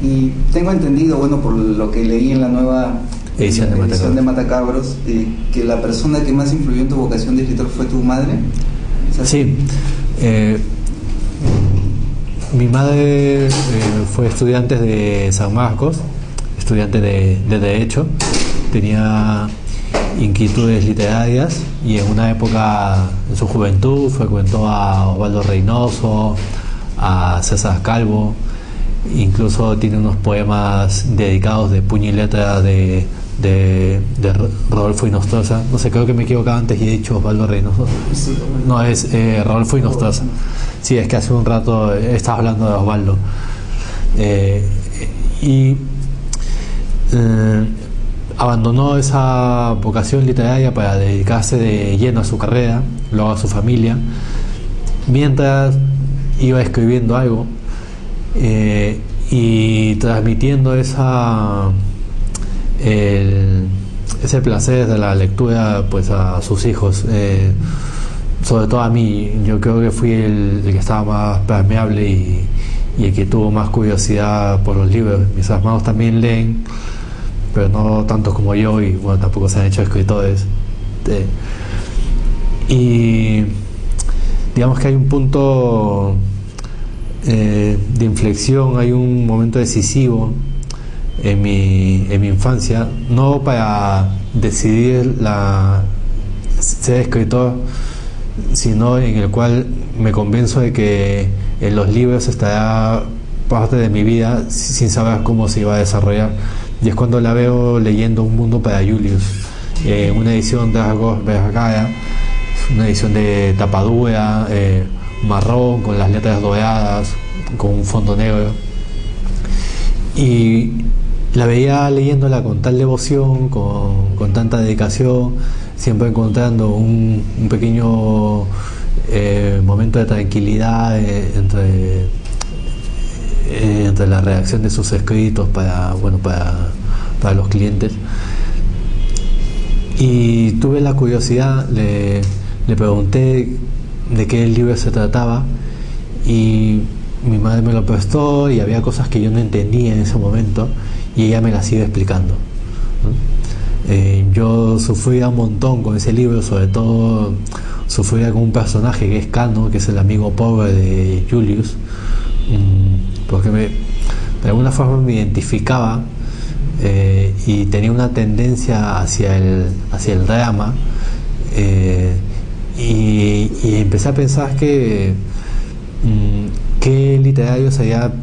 Y tengo entendido, bueno, por lo que leí en la nueva edición de Matacabros, que la persona que más influyó en tu vocación de escritor fue tu madre. Sí. Mi madre fue estudiante de San Marcos, estudiante de Derecho, tenía inquietudes literarias y en una época, en su juventud, frecuentó a Osvaldo Reynoso, a César Calvo, incluso tiene unos poemas dedicados de puño y letra de Rodolfo Inostroza. No sé, creo que me he equivocado antes y he dicho Osvaldo Reynoso. No, es Rodolfo Inostroza. Sí, es que hace un rato estaba hablando de Osvaldo. Abandonó esa vocación literaria para dedicarse de lleno a su carrera, luego a su familia, mientras iba escribiendo algo y transmitiendo ese placer de la lectura pues a sus hijos, sobre todo a mí. Yo creo que fui el que estaba más permeable y el que tuvo más curiosidad por los libros. Mis hermanos también leen, pero no tantos como yo, y bueno, tampoco se han hecho escritores. Y digamos que hay un punto de inflexión, hay un momento decisivo en mi infancia, no para decidir ser escritor, sino en el cual me convenzo de que en los libros estará parte de mi vida sin saber cómo se iba a desarrollar. Y es cuando la veo leyendo Un mundo para Julius, una edición de Argos Vergara, una edición de tapadura, marrón, con las letras doradas, con un fondo negro. Y la veía leyéndola con tal devoción, con tanta dedicación, siempre encontrando un pequeño momento de tranquilidad entre la redacción de sus escritos para los clientes. Y tuve la curiosidad, le pregunté de qué libro se trataba y mi madre me lo prestó, y había cosas que yo no entendía en ese momento y ella me las iba explicando, ¿no? Yo sufría un montón con ese libro, sobre todo sufría con un personaje que es Cano, que es el amigo pobre de Julius, porque de alguna forma me identificaba y tenía una tendencia hacia el drama, y empecé a pensar que literario se había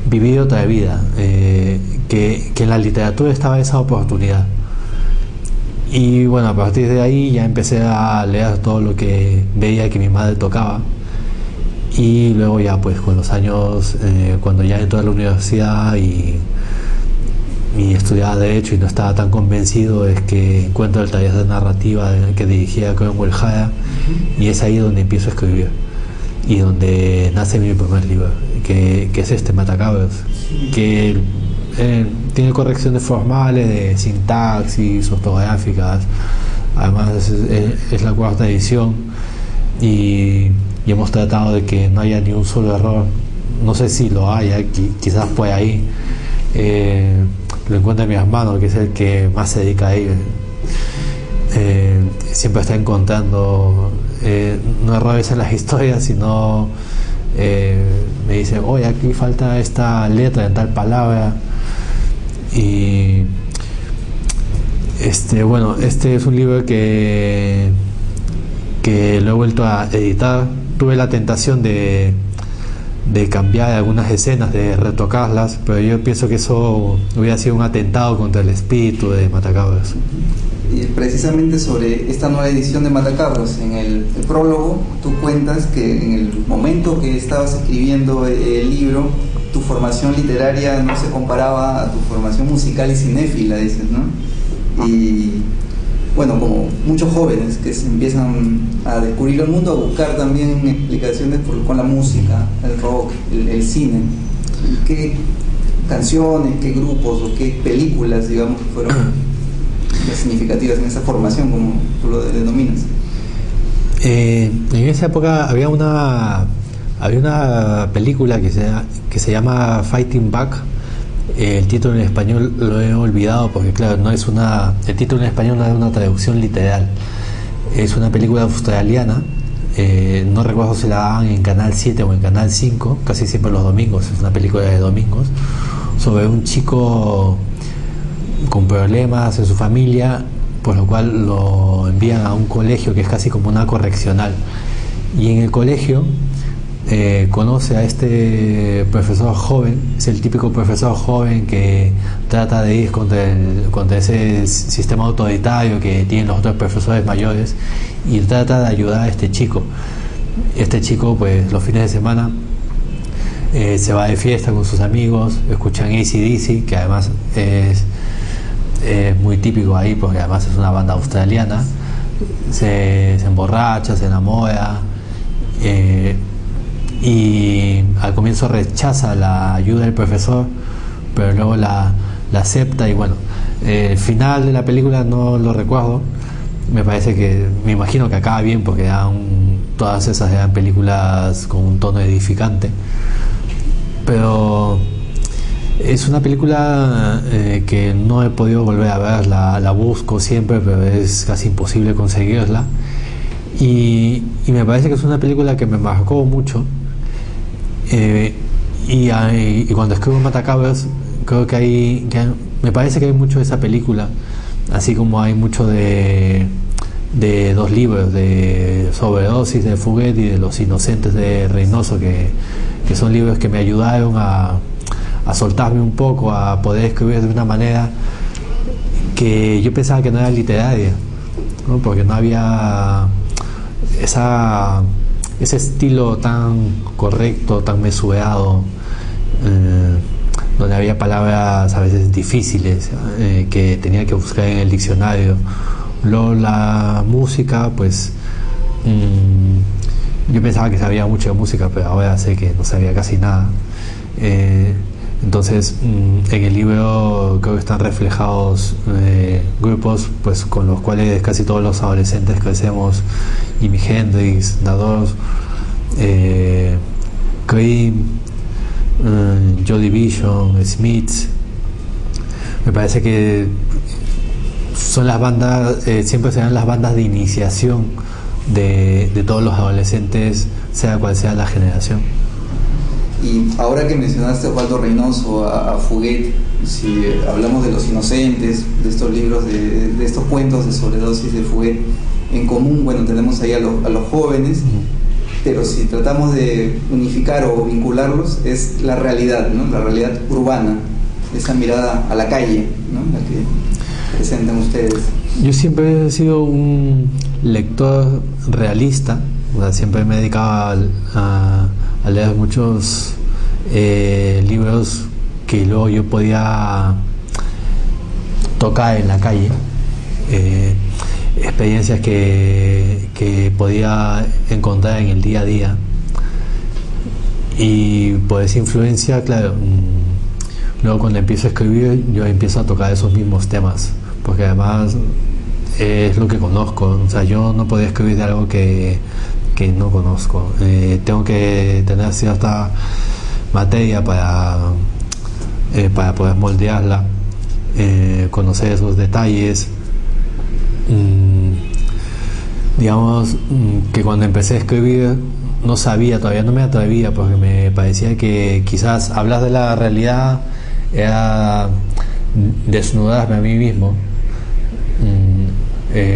vivido otra vida, que en la literatura estaba esa oportunidad. Y bueno, a partir de ahí ya empecé a leer todo lo que veía que mi madre tocaba. Y luego ya pues con los años, cuando ya entré a la universidad y estudiaba Derecho y no estaba tan convencido, es que encuentro el taller de narrativa que dirigía Cromwell Jara, y es ahí donde empiezo a escribir y donde nace mi primer libro, que es Matacabros, que tiene correcciones formales de sintaxis, ortográficas. Además es la cuarta edición y hemos tratado de que no haya ni un solo error. No sé si lo haya, quizás por ahí lo encuentra mi hermano, que es el que más se dedica a ello. Siempre está encontrando no errores en las historias, sino me dice, oye, aquí falta esta letra en tal palabra. Y bueno, este es un libro que lo he vuelto a editar. Tuve la tentación de cambiar algunas escenas, de retocarlas, pero yo pienso que eso hubiera sido un atentado contra el espíritu de Matacabros. Y precisamente sobre esta nueva edición de Matacabros, en el prólogo tú cuentas que en el momento que estabas escribiendo el libro, tu formación literaria no se comparaba a tu formación musical y cinéfila, dices, ¿no? Y bueno, como muchos jóvenes que se empiezan a descubrir el mundo, a buscar también explicaciones con la música, el rock, el cine. ¿Qué canciones, qué grupos o qué películas, digamos, fueron las significativas en esa formación, como tú lo denominas? En esa época había Había una película que se llama Fighting Back. El título en español lo he olvidado porque claro, el título en español no es una traducción literal. Es una película australiana. No recuerdo si la daban en Canal 7 o en Canal 5, casi siempre los domingos, es una película de domingos, sobre un chico con problemas en su familia, por lo cual lo envían a un colegio que es casi como una correccional. Y en el colegio conoce a este profesor joven, es el típico profesor joven que trata de ir contra ese sistema autoritario que tienen los otros profesores mayores y trata de ayudar a este chico. Este chico, pues los fines de semana se va de fiesta con sus amigos, escuchan AC/DC, que además es muy típico ahí porque además es una banda australiana. Se emborracha, se enamora, y al comienzo rechaza la ayuda del profesor, pero luego la acepta. Y bueno, el final de la película no lo recuerdo, me imagino que acaba bien porque todas esas eran películas con un tono edificante, pero es una película que no he podido volver a ver, la busco siempre pero es casi imposible conseguirla, y me parece que es una película que me marcó mucho. Y cuando escribo Matacabros creo que me parece que hay mucho de esa película, así como hay mucho de dos libros, de Sobredosis de Fuguet y de Los Inocentes de Reynoso, que son libros que me ayudaron a soltarme un poco, a poder escribir de una manera que yo pensaba que no era literaria, ¿no? Porque no había ese estilo tan correcto, tan mesurado, donde había palabras a veces difíciles que tenía que buscar en el diccionario. Luego la música, pues yo pensaba que sabía mucho de música, pero ahora sé que no sabía casi nada. Entonces en el libro creo que están reflejados grupos pues con los cuales casi todos los adolescentes crecemos: Jimi Hendrix, The Doors, Cream, Joy Division, Smiths. Me parece que son las bandas, siempre serán las bandas de iniciación de todos los adolescentes, sea cual sea la generación. Y ahora que mencionaste a Osvaldo Reynoso, a Fuguet, si hablamos de Los Inocentes, de estos libros, de estos cuentos de Sobredosis de Fuguet, en común, bueno, tenemos ahí a los jóvenes, pero si tratamos de unificar o vincularlos, es la realidad, ¿no? La realidad urbana, esa mirada a la calle, ¿no? La que presentan ustedes. Yo siempre he sido un lector realista, o sea, siempre me he dedicado a leer muchos libros que luego yo podía tocar en la calle, experiencias que podía encontrar en el día a día, y por esa influencia, claro, luego cuando empiezo a escribir yo empiezo a tocar esos mismos temas, porque además es lo que conozco. O sea, yo no podía escribir de algo que no conozco. Tengo que tener cierta materia para poder moldearla, conocer esos detalles. Digamos que cuando empecé a escribir no sabía, todavía no me atrevía, porque me parecía que quizás hablar de la realidad era desnudarme a mí mismo.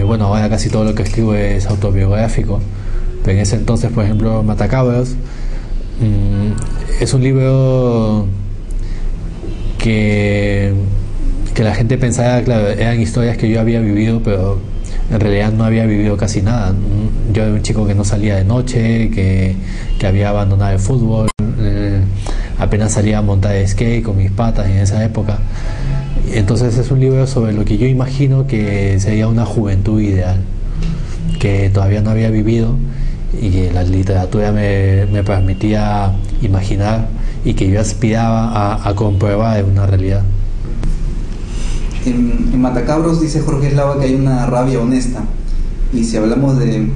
Bueno, ahora casi todo lo que escribo es autobiográfico, pero en ese entonces, por ejemplo, Matacabros es un libro que la gente pensaba, claro, eran historias que yo había vivido, pero en realidad no había vivido casi nada. Yo era un chico que no salía de noche, que había abandonado el fútbol, apenas salía a montar skate con mis patas en esa época. Entonces es un libro sobre lo que yo imagino que sería una juventud ideal, que todavía no había vivido y que la literatura me permitía imaginar y que yo aspiraba a comprobar en una realidad. En Matacabros dice Jorge Eslava que hay una rabia honesta, y si hablamos de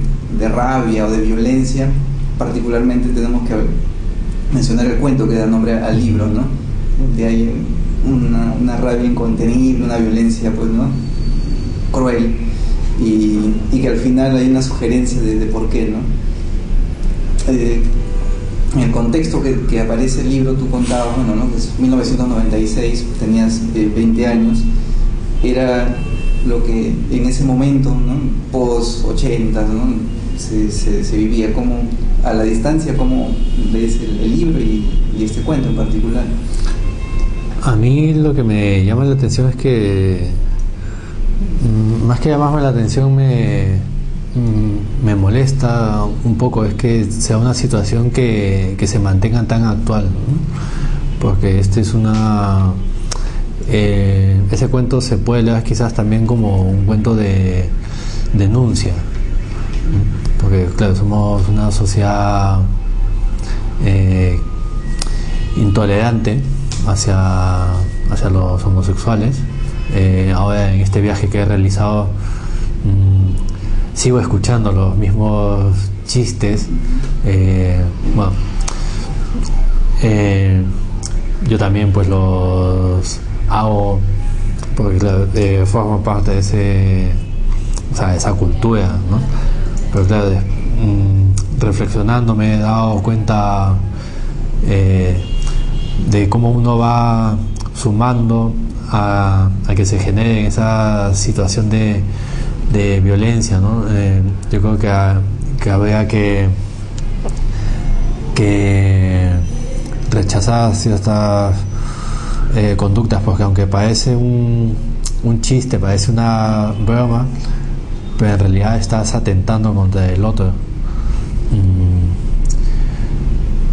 rabia o de violencia, particularmente tenemos que mencionar el cuento que da nombre al libro, ¿no? De ahí una rabia incontenible, una violencia, pues, ¿no?, cruel, y que al final hay una sugerencia de por qué, ¿no? En el contexto que aparece el libro, tú contabas, bueno, ¿no?, que es 1996, tenías 20 años, era lo que en ese momento, ¿no?, post 80, ¿no?, se vivía. Como a la distancia, como ves el libro y este cuento en particular. A mí lo que me llama la atención es que, más que llamarme la atención, me molesta un poco, es que sea una situación que se mantenga tan actual, ¿no? Porque es una... ese cuento se puede leer quizás también como un cuento de denuncia, ¿no? Porque claro, somos una sociedad intolerante hacia los homosexuales. Ahora en este viaje que he realizado, sigo escuchando los mismos chistes. Bueno, yo también pues los hago porque claro, formo parte de esa cultura, ¿no? Pero claro, reflexionando me he dado cuenta de cómo uno va sumando a que se genere esa situación de violencia, ¿no? Yo creo que habría que rechazar ciertas conductas, porque aunque parece un chiste, parece una broma, pero en realidad estás atentando contra el otro.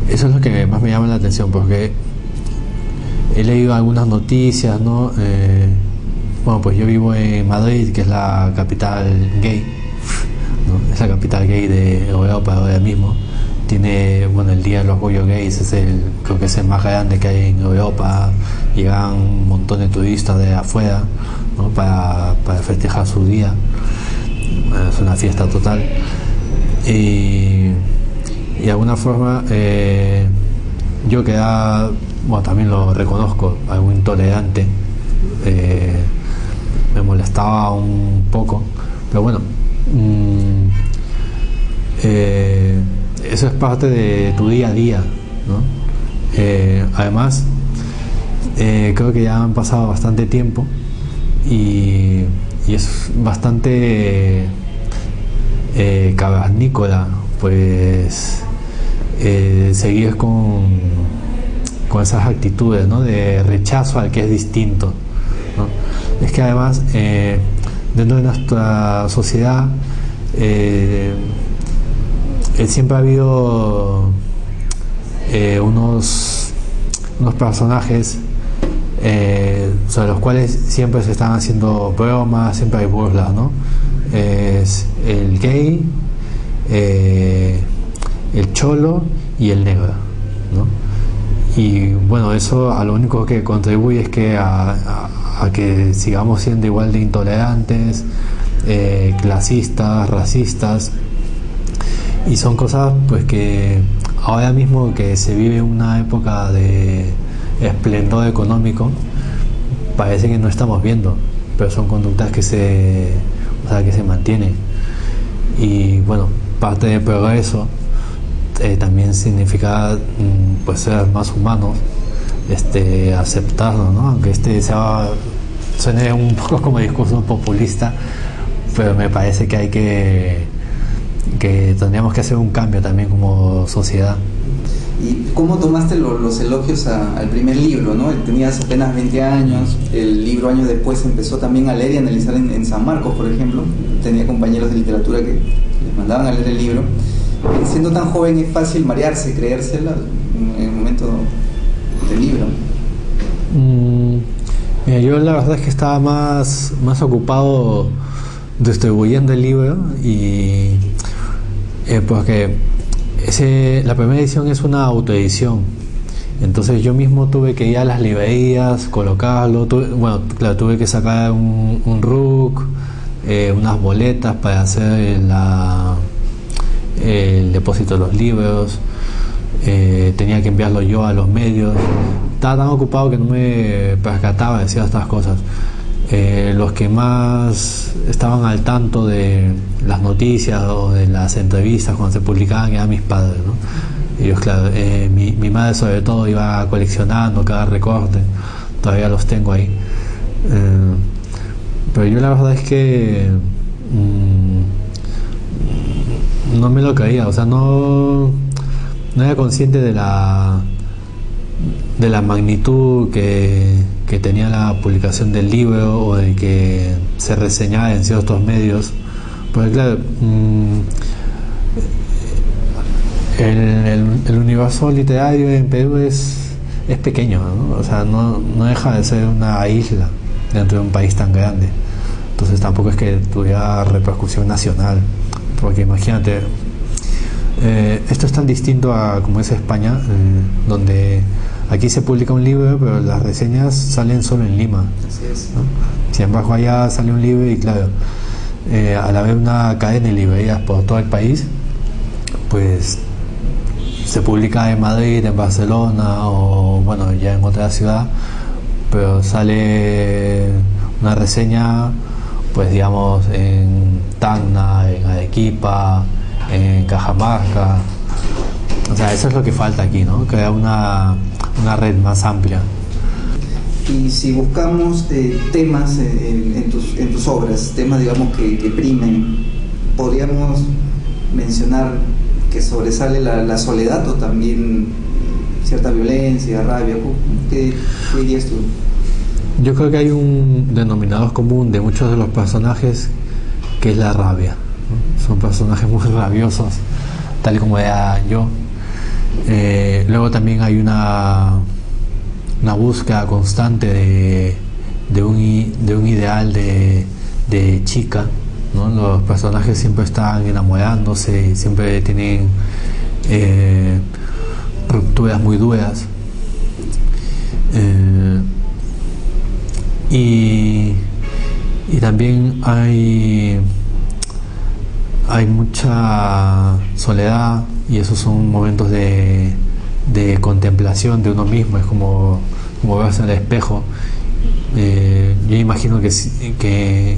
Eso es lo que más me llama la atención, porque he leído algunas noticias, ¿no? Bueno, pues yo vivo en Madrid, que es la capital gay, ¿no? Es la capital gay de Europa ahora mismo. Tiene, bueno, el Día de los Orgullo Gays, creo que es el más grande que hay en Europa. Llegan un montón de turistas de afuera, ¿no?, para festejar su día. Es una fiesta total. Y de alguna forma, yo que bueno, también lo reconozco, algo intolerante, me molestaba un poco, pero bueno, eso es parte de tu día a día, ¿no? Además, creo que ya han pasado bastante tiempo y es bastante cavernícola, pues seguir con esas actitudes, ¿no?, de rechazo al que es distinto, ¿no? Es que además, dentro de nuestra sociedad, siempre ha habido unos personajes sobre los cuales siempre se están haciendo bromas, siempre hay burlas, ¿no? Es el gay, el cholo y el negro, ¿no? Y bueno, eso a lo único que contribuye es que a que sigamos siendo igual de intolerantes, clasistas, racistas, y son cosas pues que ahora mismo que se vive una época de esplendor económico, parece que no estamos viendo, pero son conductas que se mantienen. Y bueno, parte del progreso también significa pues ser más humanos, aceptarlo, ¿no? Aunque suene un poco como discurso populista, pero me parece que hay que tendríamos que hacer un cambio también como sociedad. ¿Y cómo tomaste los elogios al primer libro, ¿no? Tenías apenas 20 años, el libro años después empezó también a leer y analizar en San Marcos, por ejemplo. Tenía compañeros de literatura que les mandaban a leer el libro. Siendo tan joven es fácil marearse, creérsela en el momento del libro. Mira, yo la verdad es que estaba más ocupado distribuyendo el libro y porque la primera edición es una autoedición, entonces yo mismo tuve que ir a las librerías, colocarlo, tuve que sacar un RUC, unas boletas para hacer el depósito de los libros, tenía que enviarlo yo a los medios. Estaba tan ocupado que no me percataba de ciertas cosas. Los que más estaban al tanto de las noticias o de las entrevistas cuando se publicaban eran mis padres, ¿no? Ellos, claro, mi madre sobre todo iba coleccionando cada recorte, todavía los tengo ahí. Pero yo la verdad es que no me lo creía, o sea, no era consciente de la magnitud que tenía la publicación del libro o de que se reseñaba en ciertos medios, porque claro, el universo literario en Perú es pequeño, ¿no? O sea, no deja de ser una isla dentro de un país tan grande, entonces tampoco es que tuviera repercusión nacional, porque imagínate, esto es tan distinto a como es España, donde aquí se publica un libro pero las reseñas salen solo en Lima. Así es, ¿no? Sin embargo, allá sale un libro y claro, al haber una cadena de librerías por todo el país, pues se publica en Madrid, en Barcelona o bueno, ya en otra ciudad, pero sale una reseña, pues digamos, en Tacna, en Arequipa, en Cajamarca. O sea, eso es lo que falta aquí, ¿no? Crear una red más amplia. Y si buscamos temas en tus obras, temas digamos que primen, podríamos mencionar que sobresale la soledad o también cierta violencia, rabia. ¿Qué dirías tú? Yo creo que hay un denominador común de muchos de los personajes, que es la rabia, ¿no? Son personajes muy rabiosos, tal y como era yo. Luego también hay una búsqueda constante de un ideal de chica, ¿no? Los personajes siempre están enamorándose, siempre tienen rupturas muy duras, y también hay mucha soledad, y esos son momentos de contemplación de uno mismo. Es como verse al espejo. Yo imagino que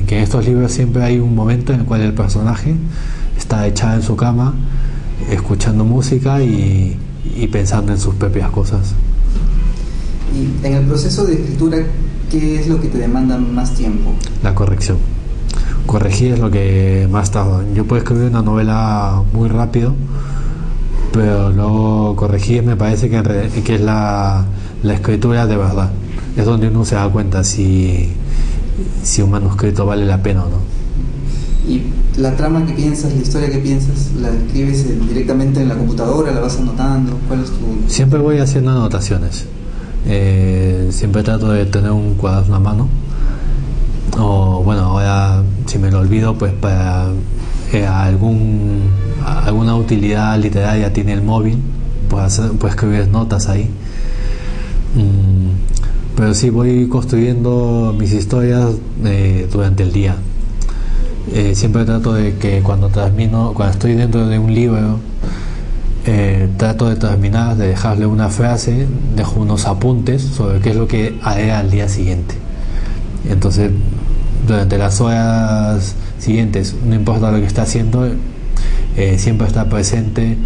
en estos libros siempre hay un momento en el cual el personaje está echado en su cama escuchando música y pensando en sus propias cosas. Y en el proceso de escritura, ¿qué es lo que te demanda más tiempo? La corrección. Corregir es lo que más tarda. Yo puedo escribir una novela muy rápido, pero luego corregir me parece que es la escritura de verdad. Es donde uno se da cuenta si un manuscrito vale la pena o no. ¿Y la trama que piensas, la historia que piensas, la escribes directamente en la computadora, la vas anotando? ¿Cuál es tu...? Siempre voy haciendo anotaciones. Siempre trato de tener un cuaderno a mano, o bueno, ahora si me lo olvido, pues para alguna utilidad literaria tiene el móvil, puedo escribir notas ahí. Pero sí, voy construyendo mis historias durante el día. Siempre trato de que cuando estoy dentro de un libro, trato de terminar, de dejarle una frase, dejo unos apuntes sobre qué es lo que haré al día siguiente. Entonces, durante las horas siguientes, no importa lo que esté haciendo, siempre está presente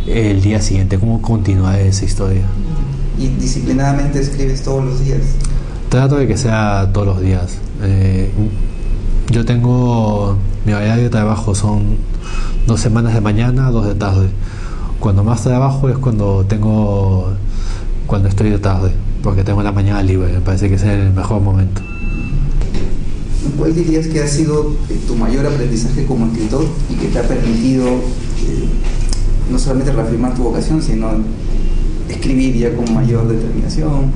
el día siguiente, cómo continuar esa historia. ¿Y disciplinadamente escribes todos los días? Trato de que sea todos los días. Yo tengo mi horario de trabajo, son 2 semanas de mañana, 2 de tarde. Cuando más trabajo es cuando estoy de tarde, porque tengo la mañana libre. Me parece que ese es el mejor momento. ¿Cuál dirías que ha sido tu mayor aprendizaje como escritor y que te ha permitido no solamente reafirmar tu vocación, sino escribir ya con mayor determinación?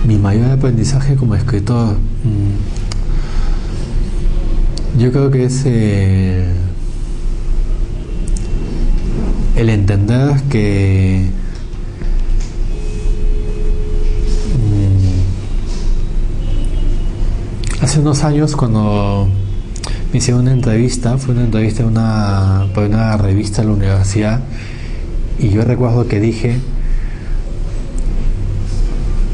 Mi mayor aprendizaje como escritor, yo creo que es el entender que Hace unos años, cuando me hicieron una entrevista, fue una entrevista por una revista de la universidad, y yo recuerdo que dije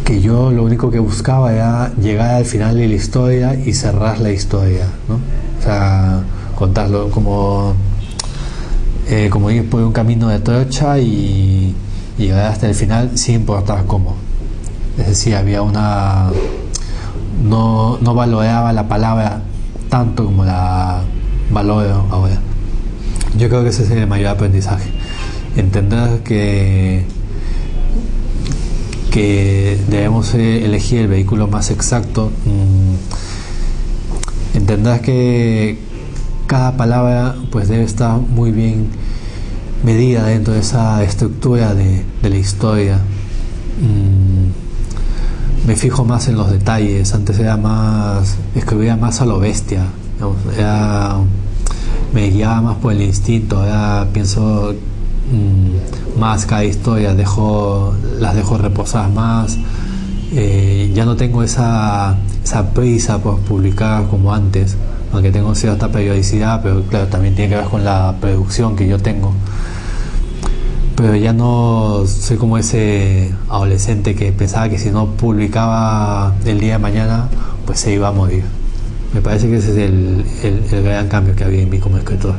que yo lo único que buscaba era llegar al final de la historia y cerrar la historia, ¿no? O sea, contarlo como ir por un camino de trocha y llegar hasta el final sin importar cómo. Es decir, había no valoraba la palabra tanto como la valoro ahora. Yo creo que ese es el mayor aprendizaje, entender que debemos elegir el vehículo más exacto, entender que cada palabra pues debe estar muy bien medida dentro de esa estructura de la historia. Me fijo más en los detalles. Antes escribía más a lo bestia, digamos, me guiaba más por el instinto. Ahora pienso más cada historia, las dejo reposar más. Ya no tengo esa prisa por publicar como antes, aunque tengo cierta periodicidad, pero claro, también tiene que ver con la producción que yo tengo. Pero ya no soy como ese adolescente que pensaba que si no publicaba el día de mañana, pues se iba a morir. Me parece que ese es el gran cambio que había en mí como escritor.